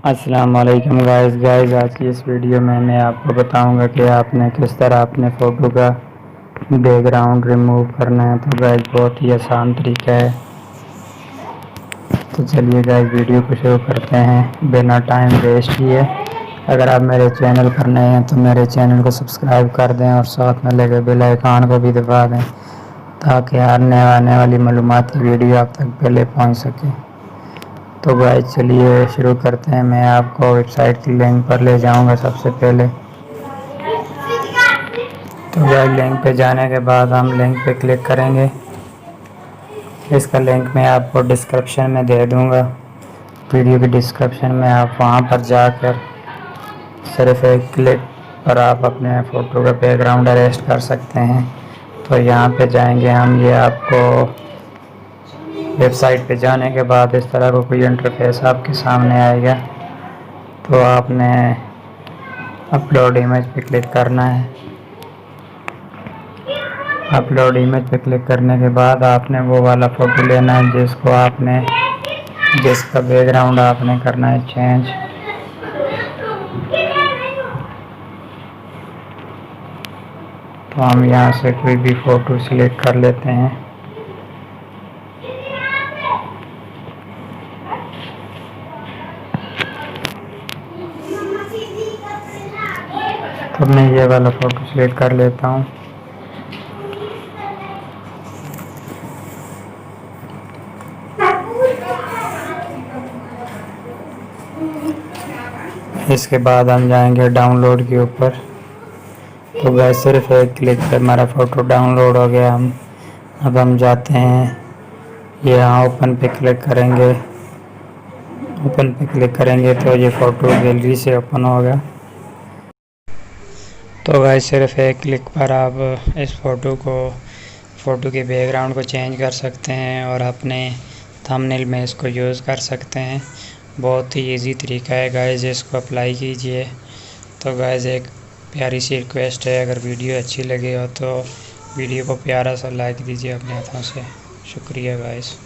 अस्सलाम वालेकुम गाइस आज की इस वीडियो में मैं आपको बताऊंगा कि आपने किस तरह अपने फ़ोटो का बैकग्राउंड रिमूव करना है। तो गाइस बहुत ही आसान तरीका है। तो चलिए गाइस वीडियो को शुरू करते हैं बिना टाइम वेस्ट किए। अगर आप मेरे चैनल पर नए हैं तो मेरे चैनल को सब्सक्राइब कर दें और साथ में लगे बेल आइकन को भी दबा दें ताकि आने वाली मालूमाती वीडियो आप तक पहले पहुंच सके। तो गाइस चलिए शुरू करते हैं। मैं आपको वेबसाइट की लिंक पर ले जाऊंगा सबसे पहले। तो गाइस लिंक पे जाने के बाद हम लिंक पे क्लिक करेंगे। इसका लिंक मैं आपको डिस्क्रिप्शन में दे दूंगा, वीडियो की डिस्क्रिप्शन में। आप वहां पर जाकर सिर्फ एक क्लिक पर आप अपने फ़ोटो का बैकग्राउंड अरेस्ट कर सकते हैं। तो यहाँ पे जाएंगे हम। ये आपको वेबसाइट पे जाने के बाद इस तरह का कोई इंटरफेस आपके सामने आएगा। तो आपने अपलोड इमेज पे क्लिक करना है। अपलोड इमेज पे क्लिक करने के बाद आपने वो वाला फ़ोटो लेना है जिसका बैकग्राउंड आपने करना है चेंज। तो हम यहाँ से कोई भी फ़ोटो सिलेक्ट कर लेते हैं। तो मैं ये वाला फ़ोटो सिलेक्ट कर लेता हूँ। इसके बाद हम जाएंगे डाउनलोड के ऊपर। तो बस सिर्फ एक क्लिक पे हमारा फ़ोटो डाउनलोड हो गया। अब हम जाते हैं यहाँ ओपन पे क्लिक करेंगे। ओपन पे क्लिक करेंगे तो ये फ़ोटो गैलरी से ओपन होगा। तो गाइस सिर्फ एक क्लिक पर आप इस फ़ोटो के बैकग्राउंड को चेंज कर सकते हैं और अपने थंबनेल में इसको यूज़ कर सकते हैं। बहुत ही इजी तरीका है गाइस, इसको अप्लाई कीजिए। तो गाइस एक प्यारी सी रिक्वेस्ट है, अगर वीडियो अच्छी लगे हो तो वीडियो को प्यारा सा लाइक दीजिए अपने हाथों से। शुक्रिया गाइस।